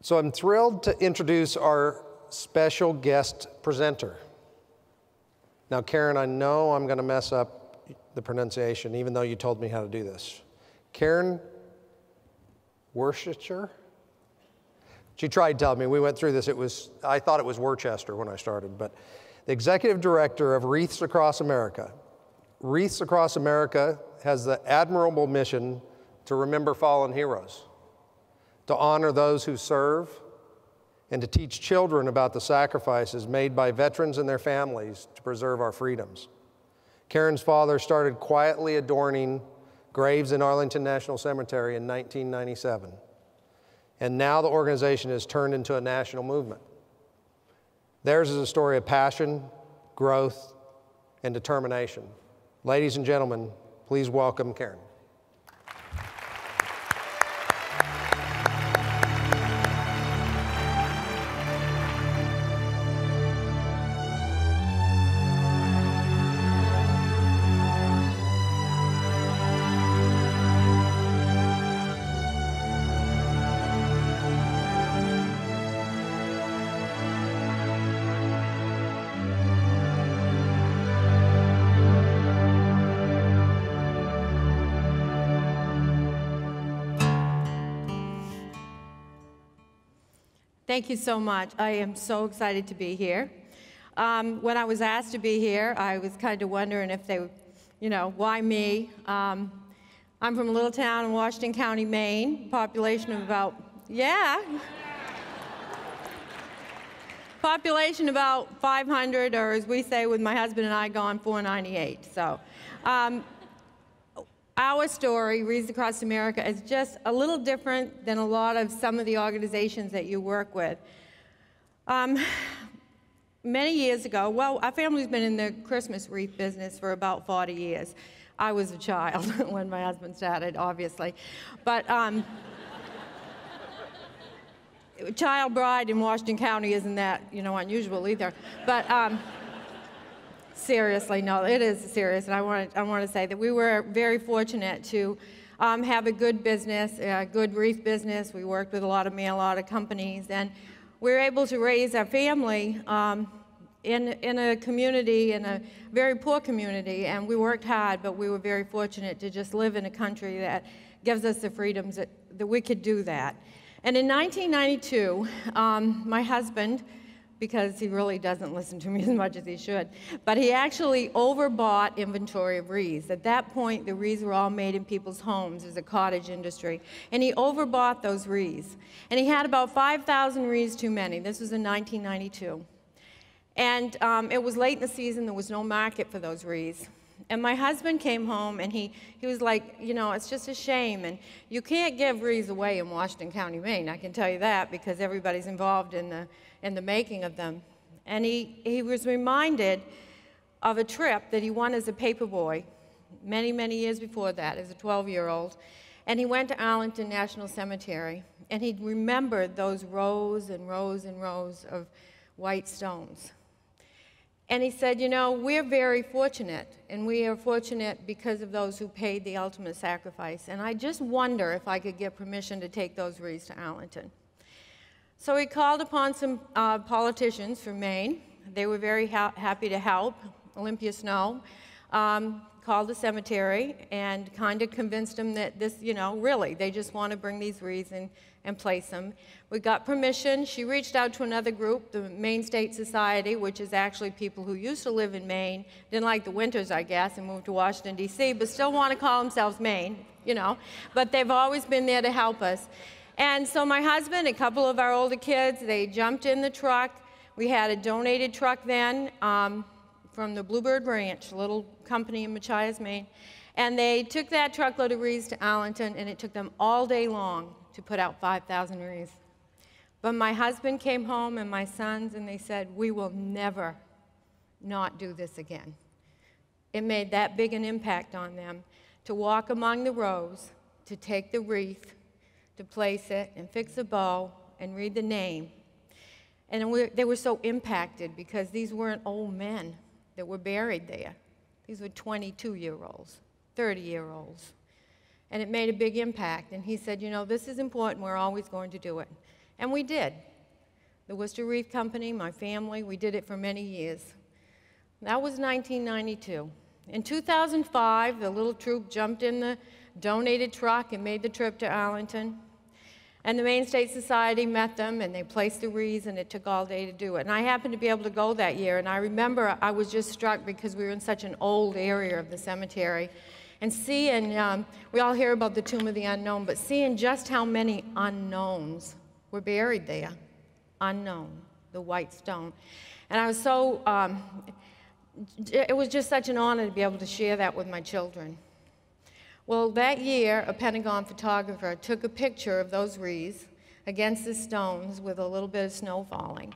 So I'm thrilled to introduce our special guest presenter. Now, Karen, I know I'm going to mess up the pronunciation, even though you told me how to do this. Karen Worcester? She tried telling me. We went through this. I thought it was Worcester when I started, but the Executive Director of Wreaths Across America. Wreaths Across America has the admirable mission to remember fallen heroes, to honor those who serve, and to teach children about the sacrifices made by veterans and their families to preserve our freedoms. Karen's father started quietly adorning graves in Arlington National Cemetery in 1997. And now the organization has turned into a national movement. Theirs is a story of passion, growth, and determination. Ladies and gentlemen, please welcome Karen. Thank you so much. I am so excited to be here. When I was asked to be here, I was kind of wondering if they, why me? I'm from a little town in Washington County, Maine, population of about, population about 500, or as we say with my husband and I, gone 498. So. Our story, Wreaths Across America, is just a little different than a lot of some of the organizations that you work with. Many years ago, well, our family's been in the Christmas wreath business for about 40 years. I was a child when my husband started, obviously. But child bride in Washington County isn't that, unusual either. But seriously, no, it is serious, and I want to say that we were very fortunate to have a good business, a good wreath business. We worked with a lot of mail order companies, and we were able to raise our family in a community, in a very poor community, and we worked hard, but we were very fortunate to just live in a country that gives us the freedoms that we could do that. And in 1992, my husband, because he really doesn't listen to me as much as he should, but he actually overbought inventory of wreaths. At that point, the wreaths were all made in people's homes as a cottage industry, and he overbought those wreaths. And he had about 5,000 wreaths too many. This was in 1992. And it was late in the season. There was no market for those wreaths. And my husband came home, and he was like, it's just a shame. And you can't give wreaths away in Washington County, Maine. I can tell you that, because everybody's involved in the making of them. And he was reminded of a trip that he won as a paper boy many, many years before that, as a 12-year-old. And he went to Arlington National Cemetery, and he remembered those rows and rows and rows of white stones. And he said, we're very fortunate, and we are fortunate because of those who paid the ultimate sacrifice. And I just wonder if I could get permission to take those wreaths to Arlington. So he called upon some politicians from Maine. They were very happy to help. Olympia Snow called the cemetery and kind of convinced them that this, really, they just want to bring these wreaths and place them. We got permission. She reached out to another group, the Maine State Society, which is actually people who used to live in Maine, didn't like the winters, I guess, and moved to Washington, D.C., but still want to call themselves Maine, But they've always been there to help us. And so my husband, a couple of our older kids, they jumped in the truck. We had a donated truck then from the Bluebird Ranch, a little company in Machias, Maine. And they took that truckload of wreaths to Arlington, and it took them all day long to put out 5,000 wreaths. But my husband came home and my sons, and they said, we will never not do this again. It made that big an impact on them to walk among the rows, to take the wreath, to place it and fix a bow and read the name. And they were so impacted because these weren't old men that were buried there. These were 22-year-olds, 30-year-olds. And it made a big impact. And he said, this is important. We're always going to do it. And we did. The Worcester Wreath Company, my family, we did it for many years. That was 1992. In 2005, the little troop jumped in the donated truck and made the trip to Arlington. And the Maine State Society met them, and they placed the wreaths, and it took all day to do it. And I happened to be able to go that year, and I remember I was just struck because we were in such an old area of the cemetery. And seeing, we all hear about the Tomb of the Unknown, but seeing just how many unknowns were buried there. Unknown, the white stone. And I was so, it was just such an honor to be able to share that with my children. Well, that year, a Pentagon photographer took a picture of those wreaths against the stones with a little bit of snow falling.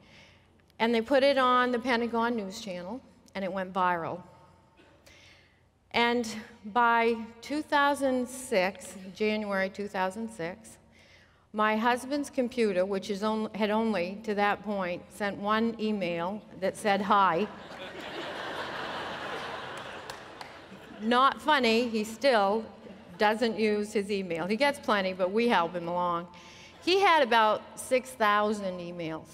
And they put it on the Pentagon News Channel, and it went viral. And by 2006, January 2006, my husband's computer, which had only, to that point, sent one email that said hi. Not funny, he still doesn't use his email. He gets plenty, but we help him along. He had about 6,000 emails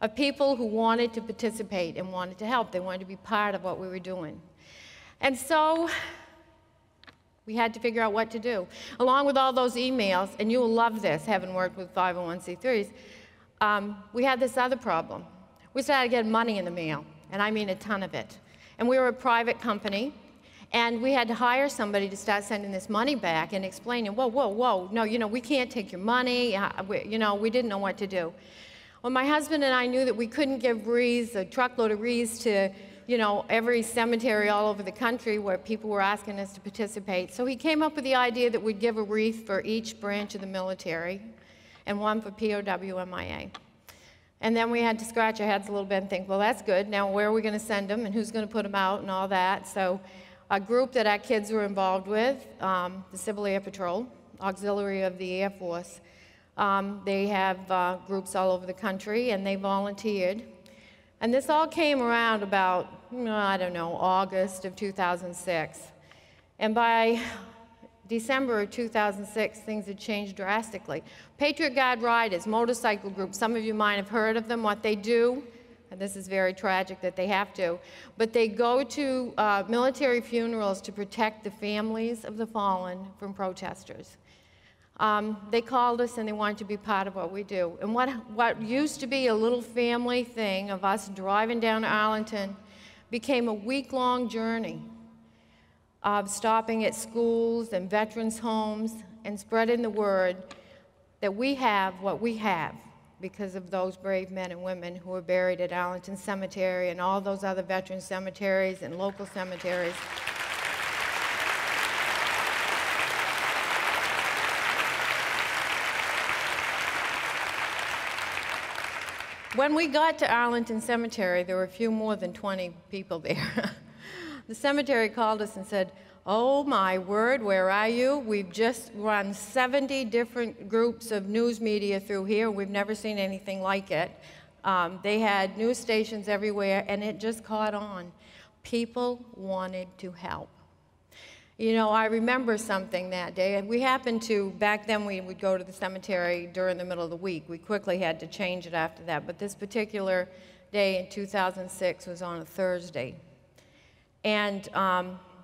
of people who wanted to participate and wanted to help. They wanted to be part of what we were doing. And so we had to figure out what to do. Along with all those emails, and you'll love this, having worked with 501c3s, we had this other problem. We started getting money in the mail, and I mean a ton of it. And we were a private company, and we had to hire somebody to start sending this money back and explaining, whoa, whoa, whoa, no, we can't take your money. We didn't know what to do. Well, my husband and I knew that we couldn't give wreaths, a truckload of wreaths to, every cemetery all over the country where people were asking us to participate. So he came up with the idea that we'd give a wreath for each branch of the military and one for POW MIA. And then we had to scratch our heads a little bit and think, well, that's good. Now, where are we going to send them, and who's going to put them out, and all that? So a group that our kids were involved with, the Civil Air Patrol, auxiliary of the Air Force, they have groups all over the country, and they volunteered. And this all came around about, August of 2006. And by December of 2006, things had changed drastically. Patriot Guard Riders, motorcycle groups, some of you might have heard of them, what they do. And this is very tragic that they have to, but they go to military funerals to protect the families of the fallen from protesters. They called us and they wanted to be part of what we do. And what used to be a little family thing of us driving down to Arlington became a week-long journey of stopping at schools and veterans' homes and spreading the word that we have what we have because of those brave men and women who are buried at Arlington Cemetery and all those other veteran cemeteries and local cemeteries. When we got to Arlington Cemetery, there were a few more than 20 people there. The cemetery called us and said, "Oh my word, where are you? We've just run 70 different groups of news media through here. We've never seen anything like it." They had news stations everywhere, and it just caught on. People wanted to help. I remember something that day. We happened to, back then we would go to the cemetery during the middle of the week. We quickly had to change it after that, but this particular day in 2006 was on a Thursday. And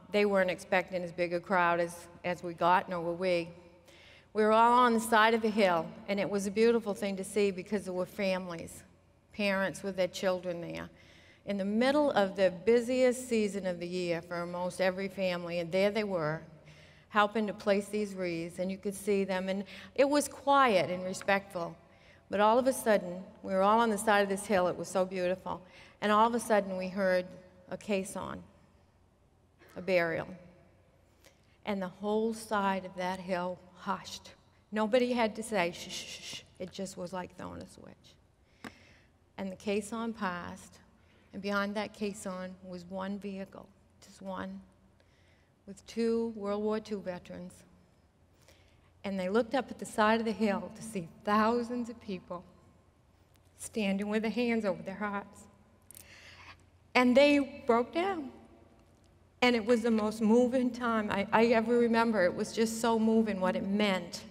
they weren't expecting as big a crowd as we got, nor were we. We were all on the side of the hill, and it was a beautiful thing to see because there were families, parents with their children there. In the middle of the busiest season of the year for almost every family, and there they were, helping to place these wreaths, and you could see them, and it was quiet and respectful. But all of a sudden, we were all on the side of this hill, it was so beautiful, and all of a sudden we heard a caisson, a burial. And the whole side of that hill hushed. Nobody had to say, shh, shh, shh. It just was like throwing a switch. And the caisson passed, and behind that caisson was one vehicle, just one, with 2 World War II veterans. And they looked up at the side of the hill to see thousands of people standing with their hands over their hearts. And they broke down. And it was the most moving time I ever remember. It was just so moving what it meant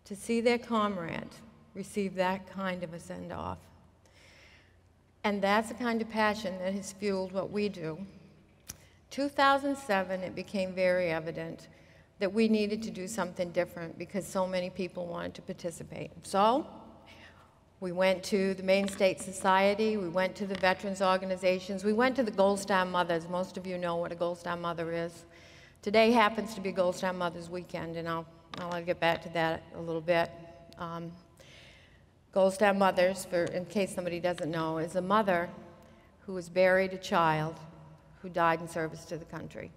to see their comrade receive that kind of a send-off. And that's the kind of passion that has fueled what we do. 2007, it became very evident that we needed to do something different because so many people wanted to participate. So we went to the Maine State Society, we went to the veterans organizations, we went to the Gold Star Mothers. Most of you know what a Gold Star Mother is. Today happens to be Gold Star Mothers Weekend, and I'll get back to that a little bit. Gold Star Mothers, in case somebody doesn't know, is a mother who has buried a child who died in service to the country.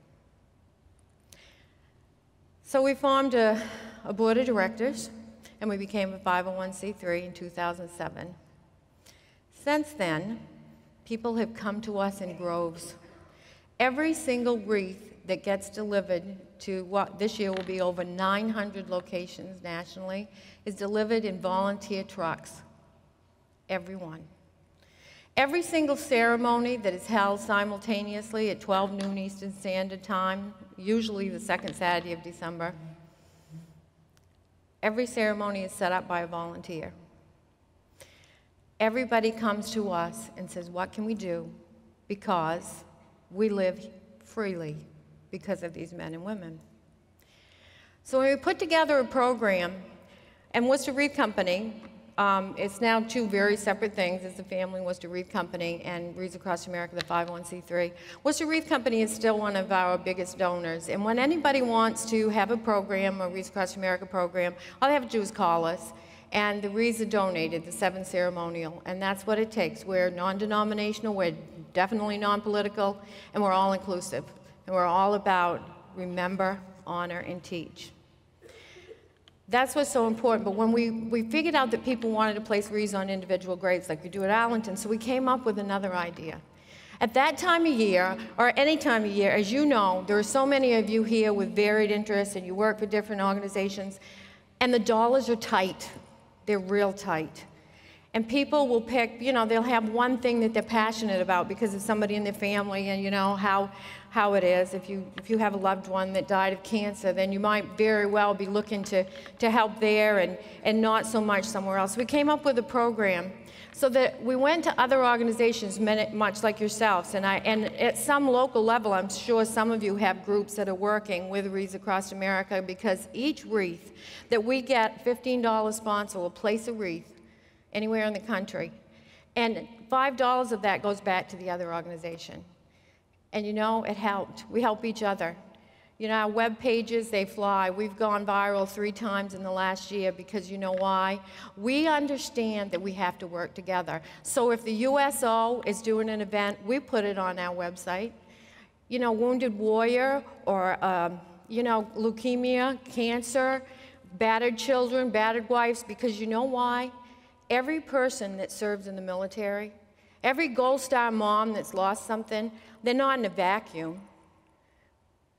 So we formed a board of directors, and we became a 501c3 in 2007. Since then, people have come to us in groves. Every single wreath that gets delivered to what this year will be over 900 locations nationally is delivered in volunteer trucks. Every one. Every single ceremony that is held simultaneously at 12 noon Eastern Standard Time, usually the second Saturday of December, every ceremony is set up by a volunteer. Everybody comes to us and says, what can we do? Because we live freely because of these men and women. So when we put together a program, and Worcester Wreath Company, it's now two very separate things. It's the Family Worcester Wreath Company and Wreaths Across America, the 501c3. Worcester Wreath Company is still one of our biggest donors. And when anybody wants to have a program, a Wreaths Across America program, all they have to do is call us. And the wreaths are donated, the 7 ceremonial. And that's what it takes. We're non-denominational, we're definitely non-political, and we're all inclusive. And we're all about remember, honor, and teach. That's what's so important. But when we figured out that people wanted to place wreaths on individual graves like we do at Arlington, so we came up with another idea. At that time of year, or any time of year, as you know, there are so many of you here with varied interests and you work for different organizations, and the dollars are tight. They're real tight. And people will pick, you know, they'll have one thing that they're passionate about because of somebody in their family, and you know how it is. If you have a loved one that died of cancer, then you might very well be looking to help there and not so much somewhere else. We came up with a program so that we went to other organizations, much like yourselves, and at some local level, I'm sure some of you have groups that are working with Wreaths Across America, because each wreath that we get $15 sponsor will place a wreath anywhere in the country, and $5 of that goes back to the other organization. And you know, it helped. We help each other. You know, our web pages, they fly. We've gone viral 3 times in the last year because you know why? We understand that we have to work together. So if the USO is doing an event, we put it on our website. You know, Wounded Warrior, or, you know, leukemia, cancer, battered children, battered wives, because you know why? Every person that serves in the military, every Gold Star mom that's lost something, they're not in a vacuum.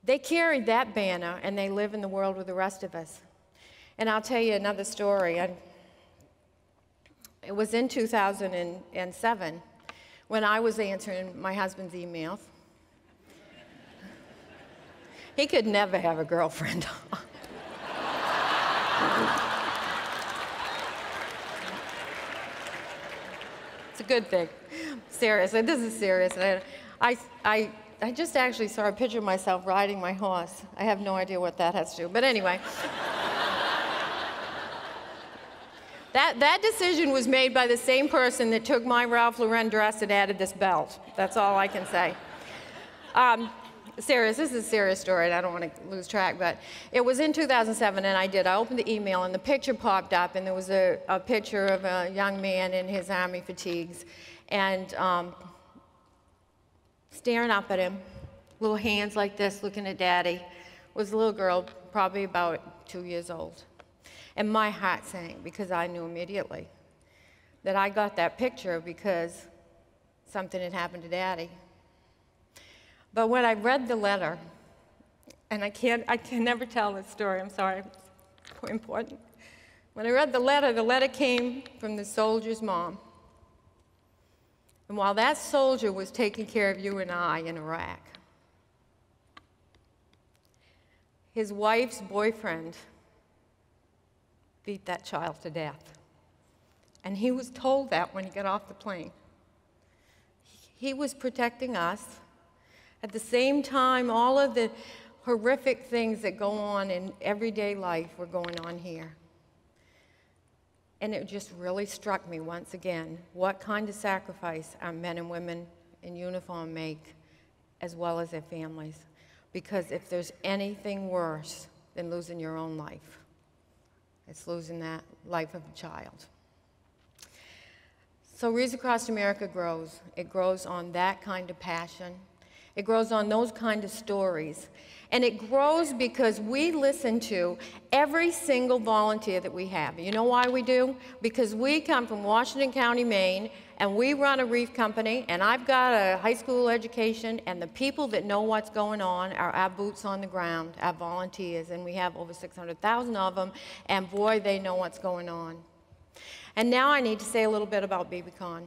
They carry that banner and they live in the world with the rest of us. And I'll tell you another story. It was in 2007 when I was answering my husband's emails. He could never have a girlfriend. It's a good thing. Seriously, this is serious. I just actually saw a picture of myself riding my horse. I have no idea what that has to do, but anyway. That decision was made by the same person that took my Ralph Lauren dress and added this belt. That's all I can say. This is a serious story, and I don't want to lose track, but it was in 2007, and I opened the email, and the picture popped up, and there was a picture of a young man in his Army fatigues, and staring up at him, little hands like this, looking at Daddy, was a little girl, probably about 2 years old. And my heart sank, because I knew immediately that I got that picture because something had happened to Daddy. But when I read the letter, and I can never tell this story, I'm sorry, it's important. When I read the letter came from the soldier's mom. And while that soldier was taking care of you and I in Iraq, his wife's boyfriend beat that child to death. And he was told that when he got off the plane. He was protecting us. At the same time, all of the horrific things that go on in everyday life were going on here. And it just really struck me once again what kind of sacrifice our men and women in uniform make, as well as their families. Because if there's anything worse than losing your own life, it's losing that life of a child. So Wreaths Across America grows. It grows on that kind of passion. It grows on those kind of stories. And it grows because we listen to every single volunteer that we have. You know why we do? Because we come from Washington County, Maine, and we run a wreath company, and I've got a high school education, and the people that know what's going on are our boots on the ground, our volunteers, and we have over 600,000 of them, and boy, they know what's going on. And now I need to say a little bit about bbcon,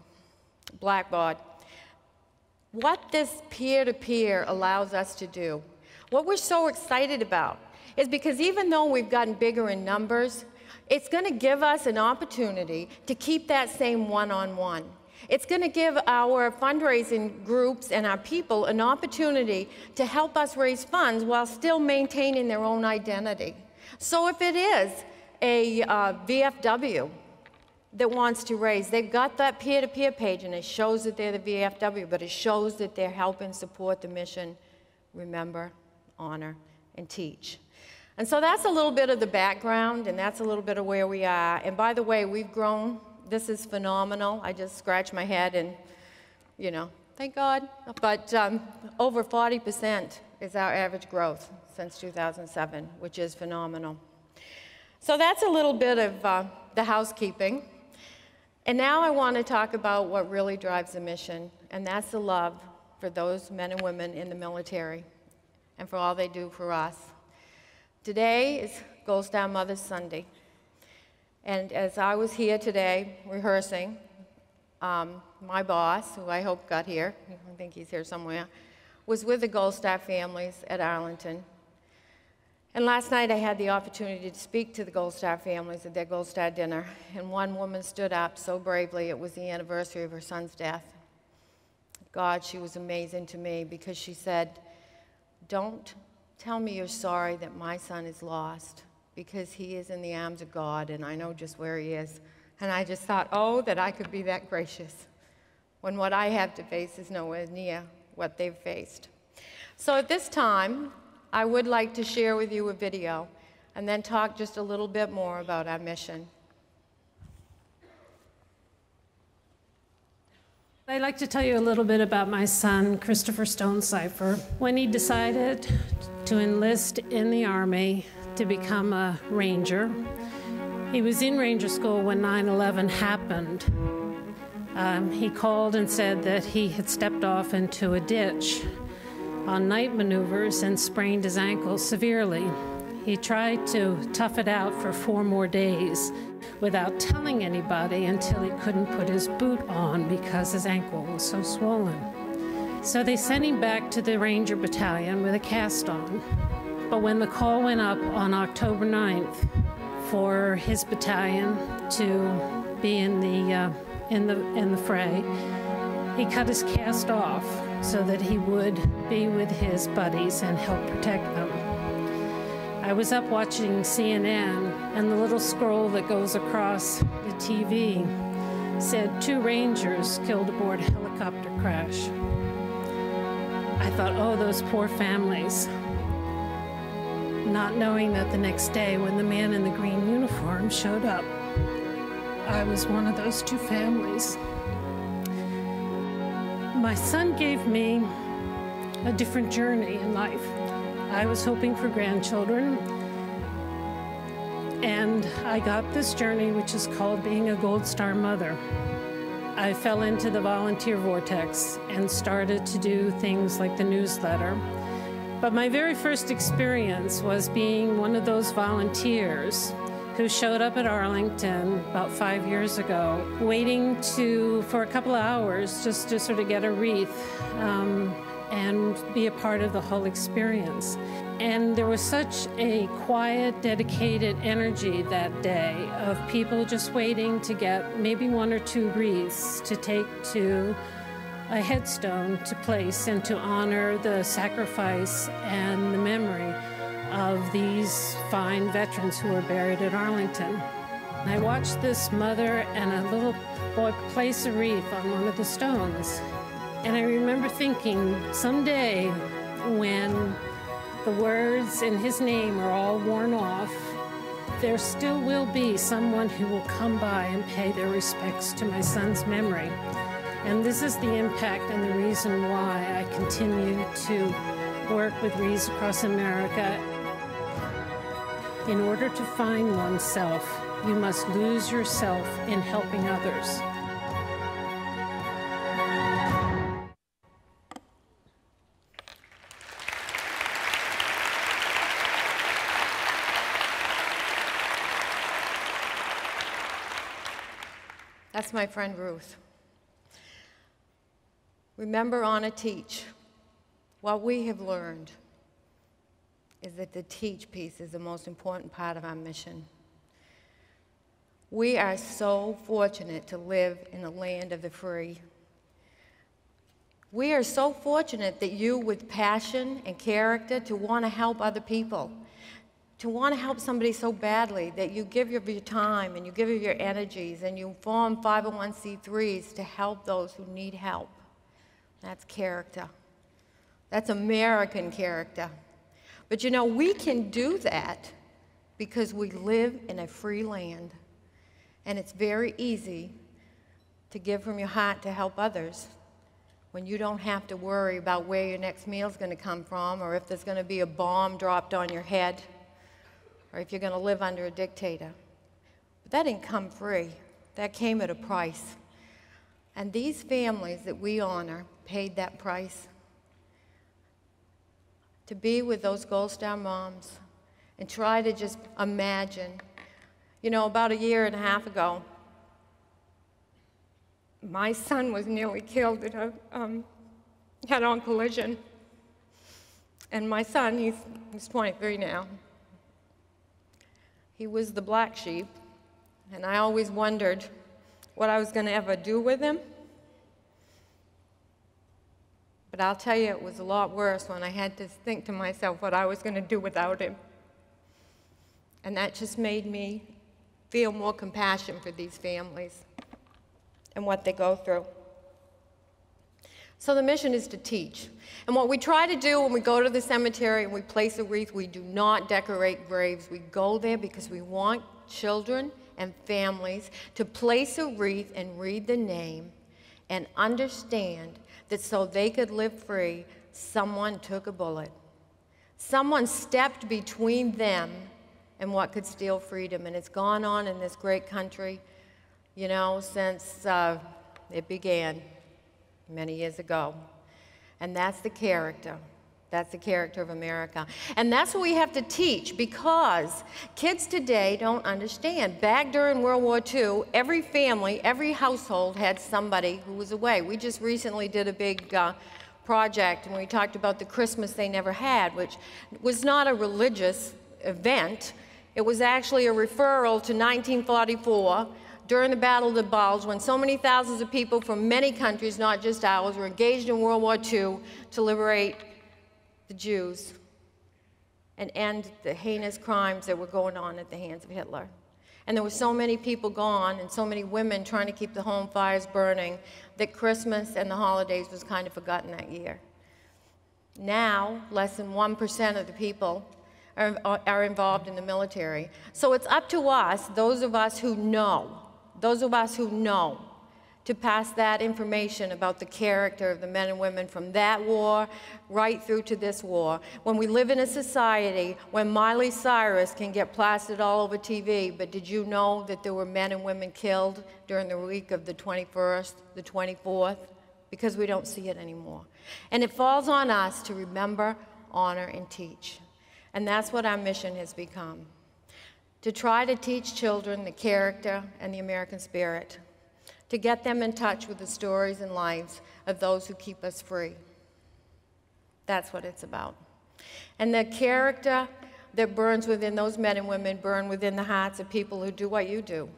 Blackboard. What this peer-to-peer allows us to do, what we're so excited about, is because even though we've gotten bigger in numbers, it's going to give us an opportunity to keep that same one-on-one. It's going to give our fundraising groups and our people an opportunity to help us raise funds while still maintaining their own identity. So if it is a VFW that wants to raise, they've got that peer-to-peer page, and it shows that they're the VFW, but it shows that they're helping support the mission, remember, honor, and teach. And so that's a little bit of the background, and that's a little bit of where we are. And by the way, we've grown. This is phenomenal. I just scratch my head and, you know, thank God. But over 40% is our average growth since 2007, which is phenomenal. So that's a little bit of the housekeeping. And now I want to talk about what really drives the mission, and that's the love for those men and women in the military and for all they do for us. Today is Gold Star Mother's Sunday. And as I was here today rehearsing, my boss, who I hope got here, I think he's here somewhere, was with the Gold Star families at Arlington. And last night I had the opportunity to speak to the Gold Star families at their Gold Star dinner, and one woman stood up so bravely. It was the anniversary of her son's death. God, she was amazing to me because she said, "Don't tell me you're sorry that my son is lost, because he is in the arms of God, and I know just where he is." And I just thought, oh, that I could be that gracious when what I have to face is nowhere near what they've faced. So at this time, I would like to share with you a video and then talk just a little bit more about our mission. I'd like to tell you a little bit about my son, Christopher Stonecipher. When he decided to enlist in the Army to become a Ranger, he was in Ranger School when 9/11 happened. He called and said that he had stepped off into a ditch on night maneuvers and sprained his ankle severely. He tried to tough it out for 4 more days without telling anybody until he couldn't put his boot on because his ankle was so swollen. So they sent him back to the Ranger Battalion with a cast on. But when the call went up on October 9th for his battalion to be in the fray, he cut his cast off so that he would be with his buddies and help protect them. I was up watching CNN, and the little scroll that goes across the TV said 2 Rangers killed aboard a helicopter crash. I thought, oh, those poor families. Not knowing that the next day when the man in the green uniform showed up, I was one of those 2 families. My son gave me a different journey in life. I was hoping for grandchildren, and I got this journey, which is called being a Gold Star mother. I fell into the volunteer vortex and started to do things like the newsletter. But my very first experience was being one of those volunteers who showed up at Arlington about 5 years ago, waiting for a couple of hours just to sort of get a wreath and be a part of the whole experience. And there was such a quiet, dedicated energy that day of people just waiting to get maybe 1 or 2 wreaths to take to a headstone to place and to honor the sacrifice and the memory of these fine veterans who were buried at Arlington. I watched this mother and a little boy place a wreath on one of the stones. And I remember thinking, someday when the words in his name are all worn off, there still will be someone who will come by and pay their respects to my son's memory. And this is the impact and the reason why I continue to work with Wreaths Across America. In order to find oneself, you must lose yourself in helping others. That's my friend Ruth. Remember, honor, teach. What we have learned is that the teach piece is the most important part of our mission. We are so fortunate to live in the land of the free. We are so fortunate that you, with passion and character, to want to help other people, to want to help somebody so badly that you give of your time and you give of your energies and you form 501c3s to help those who need help. That's character. That's American character. But you know, we can do that because we live in a free land. And it's very easy to give from your heart to help others when you don't have to worry about where your next meal is going to come from, or if there's going to be a bomb dropped on your head, or if you're going to live under a dictator. But that didn't come free. That came at a price. And these families that we honor paid that price to be with those Gold Star moms and try to just imagine. You know, about 1.5 years ago, my son was nearly killed in a head-on collision. And my son, he's 23 now. He was the black sheep, and I always wondered what I was going to ever do with him. But I'll tell you, it was a lot worse when I had to think to myself what I was going to do without him. And that just made me feel more compassion for these families and what they go through. So the mission is to teach. And what we try to do when we go to the cemetery and we place a wreath, we do not decorate graves. We go there because we want children and families to place a wreath and read the name and understand that so they could live free, someone took a bullet. Someone stepped between them and what could steal freedom. And it's gone on in this great country, you know, since it began many years ago. And that's the character. That's the character of America. And that's what we have to teach, because kids today don't understand. Back during World War II, every family, every household had somebody who was away. We just recently did a big project, and we talked about the Christmas they never had, which was not a religious event. It was actually a referral to 1944, during the Battle of the Bulge, when so many thousands of people from many countries, not just ours, were engaged in World War II to liberate the Jews and end the heinous crimes that were going on at the hands of Hitler. And there were so many people gone and so many women trying to keep the home fires burning that Christmas and the holidays was kind of forgotten that year. Now, less than 1% of the people are involved in the military. So it's up to us, those of us who know, to pass that information about the character of the men and women from that war right through to this war. When we live in a society when Miley Cyrus can get plastered all over TV, but did you know that there were men and women killed during the week of the 21st, the 24th? Because we don't see it anymore. And it falls on us to remember, honor, and teach. And that's what our mission has become, to try to teach children the character and the American spirit, to get them in touch with the stories and lives of those who keep us free. That's what it's about. And the character that burns within those men and women burn within the hearts of people who do what you do.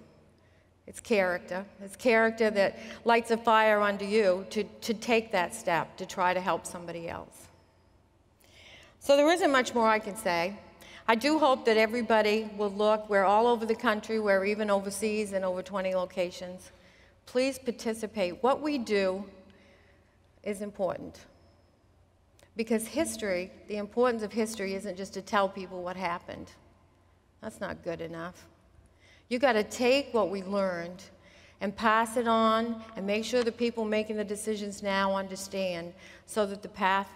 It's character. It's character that lights a fire under you to take that step, to try to help somebody else. So there isn't much more I can say. I do hope that everybody will look. We're all over the country. We're even overseas in over 20 locations. Please participate. What we do is important. Because history, the importance of history isn't just to tell people what happened. That's not good enough. You got to take what we learned and pass it on and make sure the people making the decisions now understand, so that the path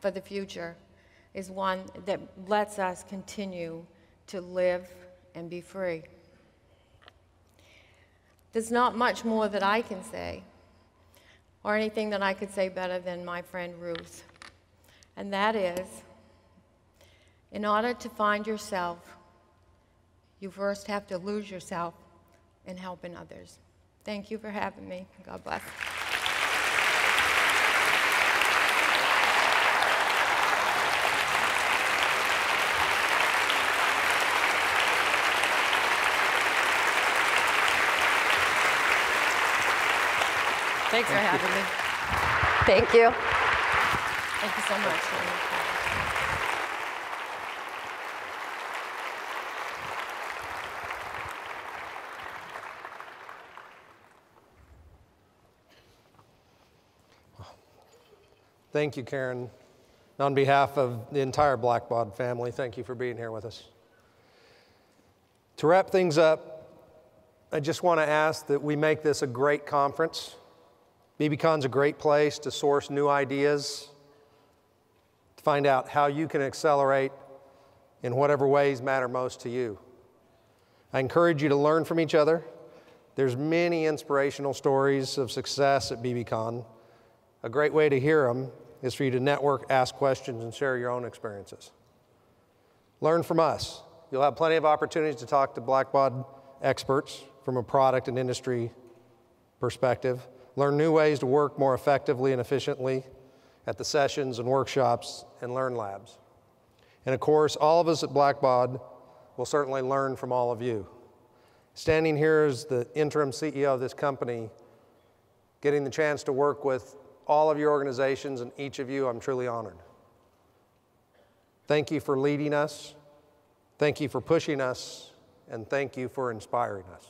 for the future is one that lets us continue to live and be free. There's not much more that I can say, or anything that I could say better than my friend Ruth. And that is, in order to find yourself, you first have to lose yourself in helping others. Thank you for having me. God bless. Thanks for having me. Thank you. Thank you so much. Thank you, Karen. On behalf of the entire Blackbaud family, thank you for being here with us. To wrap things up, I just want to ask that we make this a great conference. bbcon's a great place to source new ideas, to find out how you can accelerate in whatever ways matter most to you. I encourage you to learn from each other. There's many inspirational stories of success at bbcon. A great way to hear them is for you to network, ask questions, and share your own experiences. Learn from us. You'll have plenty of opportunities to talk to Blackbaud experts from a product and industry perspective. Learn new ways to work more effectively and efficiently at the sessions and workshops and Learn Labs. And of course, all of us at Blackbaud will certainly learn from all of you. Standing here as the interim CEO of this company, getting the chance to work with all of your organizations and each of you, I'm truly honored. Thank you for leading us. Thank you for pushing us. And thank you for inspiring us.